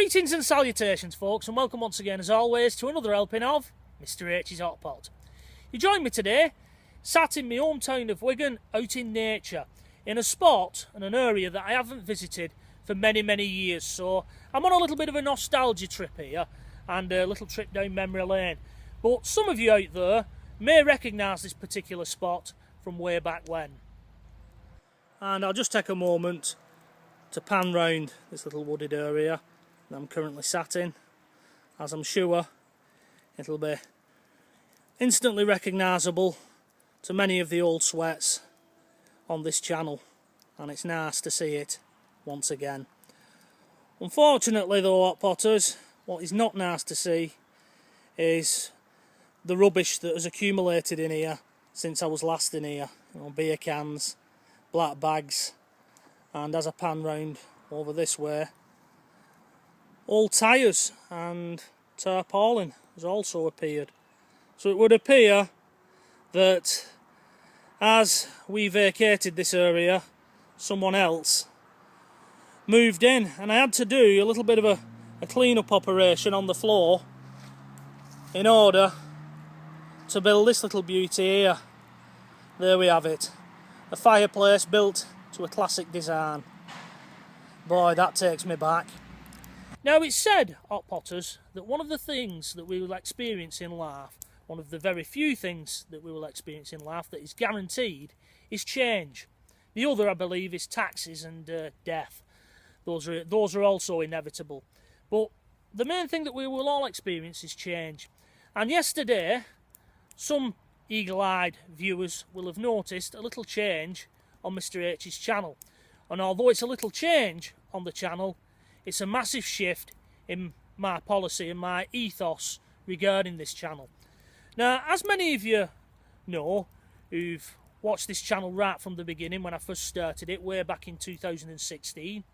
Greetings and salutations, folks, and welcome once again, as always, to another helping of Mr H's Hot Pot. You join me today, sat in my hometown of Wigan, out in nature, in a spot and an area that I haven't visited for many, many years. So I'm on a little bit of a nostalgia trip here, and a little trip down memory lane. But some of you out there may recognise this particular spot from way back when. And I'll just take a moment to pan round this little wooded area that I'm currently sat in, as I'm sure it'll be instantly recognisable to many of the old sweats on this channel, and it's nice to see it once again. Unfortunately though, Hot Potters, what is not nice to see is the rubbish that has accumulated in here since I was last in here. You know, beer cans, black bags, and as I pan round over this way, old tyres and tarpaulin has also appeared. So it would appear that as we vacated this area, someone else moved in, and I had to do a little bit of a clean-up operation on the floor in order to build this little beauty here. There we have it, a fireplace built to a classic design. Boy, that takes me back. Now, it's said, Hot Potters, that one of the things that we will experience in life, one of the very few things that we will experience in life that is guaranteed, is change. The other, I believe, is taxes and death. Those are also inevitable. But the main thing that we will all experience is change. And yesterday, some eagle-eyed viewers will have noticed a little change on Mr H's channel. And although it's a little change on the channel, it's a massive shift in my policy and my ethos regarding this channel. Now, as many of you know, who've watched this channel right from the beginning when I first started it, way back in 2016,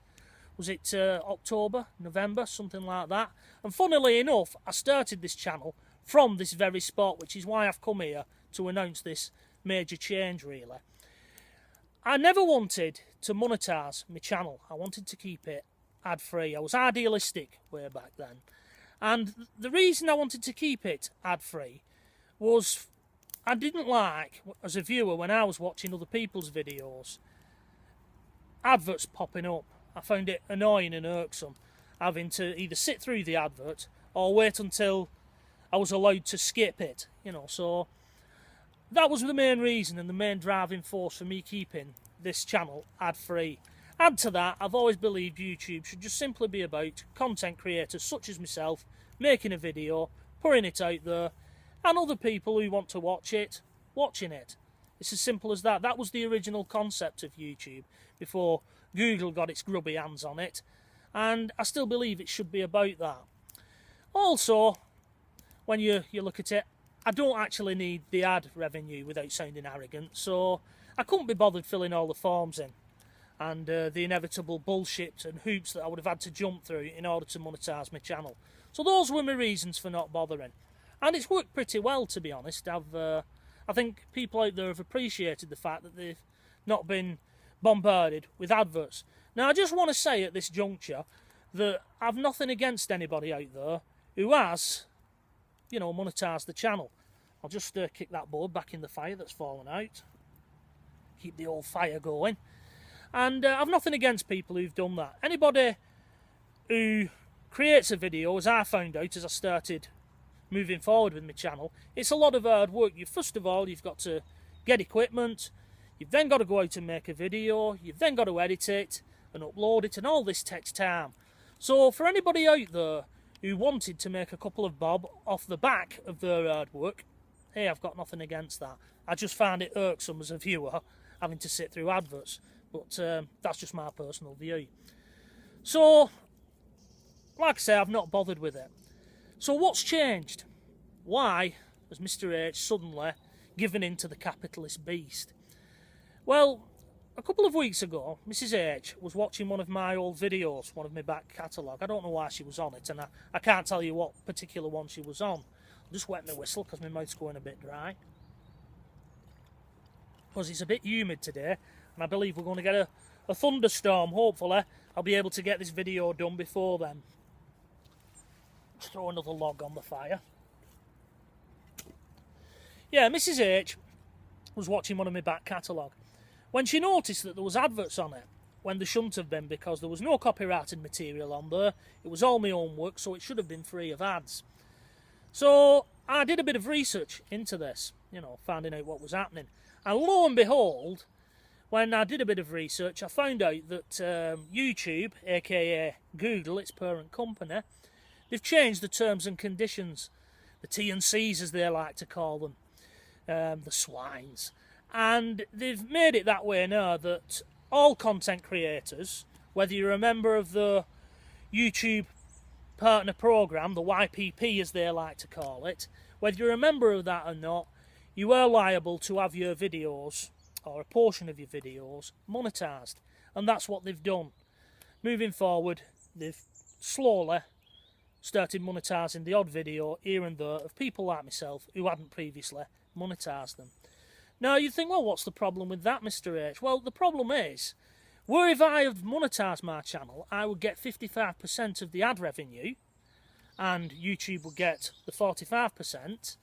was it October, November, something like that? And funnily enough, I started this channel from this very spot, which is why I've come here to announce this major change, really. I never wanted to monetize my channel. I wanted to keep it ad-free. I was idealistic way back then. And the reason I wanted to keep it ad-free was I didn't like, as a viewer, when I was watching other people's videos, adverts popping up. I found it annoying and irksome, having to either sit through the advert or wait until I was allowed to skip it, you know. So that was the main reason and the main driving force for me keeping this channel ad-free. Add to that, I've always believed YouTube should just simply be about content creators such as myself making a video, putting it out there, and other people who want to watch it, watching it. It's as simple as that. That was the original concept of YouTube before Google got its grubby hands on it, and I still believe it should be about that. Also, when you look at it, I don't actually need the ad revenue without sounding arrogant, so I couldn't be bothered filling all the forms in and the inevitable bullshit and hoops that I would have had to jump through in order to monetize my channel. So those were my reasons for not bothering. And it's worked pretty well, to be honest. I think people out there have appreciated the fact that they've not been bombarded with adverts. Now, I just want to say at this juncture that I've nothing against anybody out there who has, you know, monetized the channel. I'll just kick that board back in the fire that's fallen out. Keep the old fire going. And I've nothing against people who've done that. Anybody who creates a video, as I found out as I started moving forward with my channel, it's a lot of hard work. First of all, you've got to get equipment, you've then got to go out and make a video, you've then got to edit it and upload it, and all this takes time. So for anybody out there who wanted to make a couple of bob off the back of their hard work, hey, I've got nothing against that. I just found it irksome as a viewer having to sit through adverts, but that's just my personal view. So, like I say, I've not bothered with it. So what's changed? Why has Mr H suddenly given in to the capitalist beast? Well, a couple of weeks ago, Mrs H was watching one of my old videos, one of my back catalogue. I don't know why she was on it, and I can't tell you what particular one she was on. I'll just wet my whistle because my mouth's going a bit dry. Because it's a bit humid today, and I believe we're going to get a thunderstorm. Hopefully I'll be able to get this video done before then. Just throw another log on the fire. Yeah, Mrs H was watching one of my back catalogue when she noticed that there was adverts on it when there shouldn't have been, because there was no copyrighted material on there. It was all my own work, so it should have been free of ads. So I did a bit of research into this, you know, finding out what was happening. And lo and behold, when I did a bit of research, I found out that YouTube, aka Google, its parent company, they've changed the terms and conditions, the T&Cs as they like to call them, the swines. And they've made it that way now that all content creators, whether you're a member of the YouTube partner program, the YPP as they like to call it, whether you're a member of that or not, you are liable to have your videos, or a portion of your videos, monetized. And that's what they've done. Moving forward, they've slowly started monetizing the odd video here and there of people like myself who hadn't previously monetized them. Now you think, well, what's the problem with that, Mr H? Well, the problem is, where if I had monetized my channel, I would get 55% of the ad revenue and YouTube would get the 45%.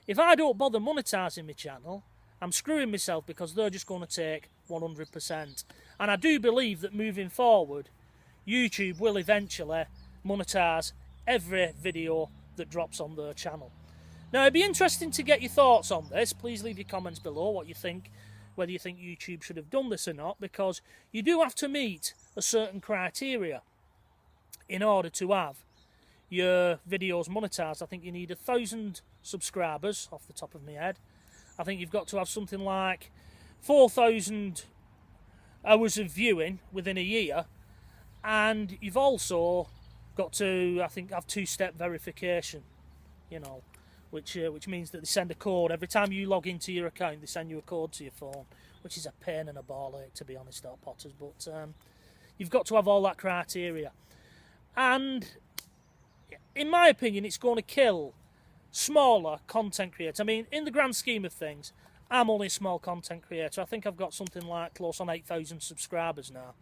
If I don't bother monetizing my channel, I'm screwing myself, because they're just going to take 100%. And I do believe that moving forward, YouTube will eventually monetize every video that drops on their channel. Now, it'd be interesting to get your thoughts on this. Please leave your comments below what you think, whether you think YouTube should have done this or not, because you do have to meet a certain criteria in order to have your videos monetized. I think you need 1,000 subscribers off the top of my head. I think you've got to have something like 4,000 hours of viewing within a year, and you've also got to, I think, have two-step verification, you know, which means that they send a code every time you log into your account. They send you a code to your phone, which is a pain and a ball ache, to be honest, Hot Potters. But you've got to have all that criteria, and in my opinion, it's going to kill smaller content creators. I mean, in the grand scheme of things, I'm only a small content creator. I think I've got something like close on 8,000 subscribers now,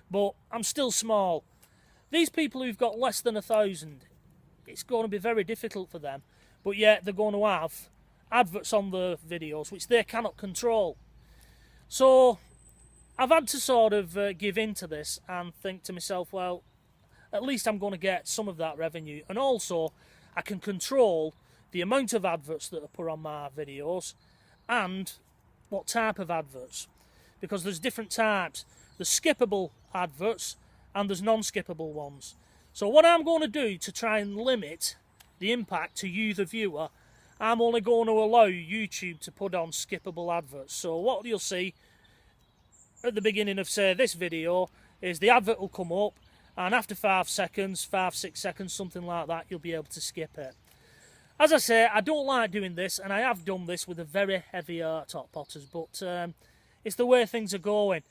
but I'm still small. These people who've got less than 1,000, it's going to be very difficult for them, but yet they're going to have adverts on their videos which they cannot control. So I've had to sort of give in to this and think to myself, well, at least I'm going to get some of that revenue, and also I can control the amount of adverts that are put on my videos and what type of adverts, because there's different types. There's skippable adverts and there's non-skippable ones. So what I'm going to do to try and limit the impact to you, the viewer, I'm only going to allow YouTube to put on skippable adverts. So what you'll see at the beginning of, say, this video is the advert will come up, and after 5 seconds, 5-6 seconds, something like that, you'll be able to skip it. As I say, I don't like doing this, and I have done this with a very heavy heart, Hot Potters, but it's the way things are going.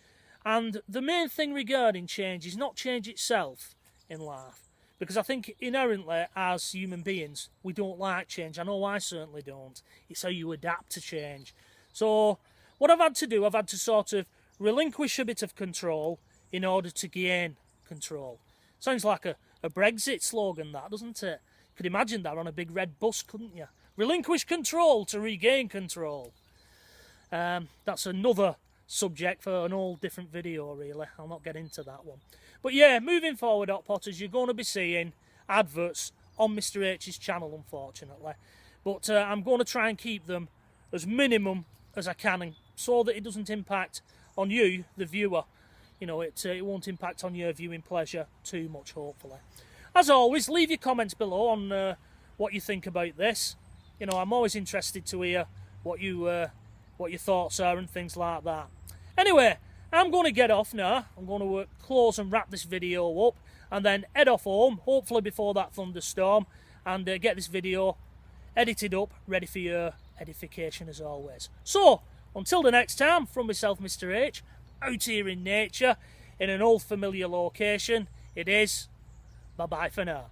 And the main thing regarding change is not change itself in life, because I think inherently as human beings, we don't like change. I know I certainly don't. It's how you adapt to change. So what I've had to do, I've had to sort of relinquish a bit of control in order to gain control. Sounds like a Brexit slogan, that, doesn't it? You could imagine that on a big red bus, couldn't you? Relinquish control to regain control. That's another subject for an all different video, really. I'll not get into that one. But yeah, moving forward, Hot Potters, you're going to be seeing adverts on Mr H's channel, unfortunately. But I'm going to try and keep them as minimum as I can, and so that it doesn't impact on you, the viewer. You know, it won't impact on your viewing pleasure too much, hopefully. As always, leave your comments below on what you think about this. You know, I'm always interested to hear what your thoughts are and things like that. Anyway, I'm going to get off now. I'm going to close and wrap this video up, and then head off home, hopefully before that thunderstorm, and get this video edited up, ready for your edification as always. So, until the next time, from myself, Mr H, out here in nature, in an old familiar location, it is bye-bye for now.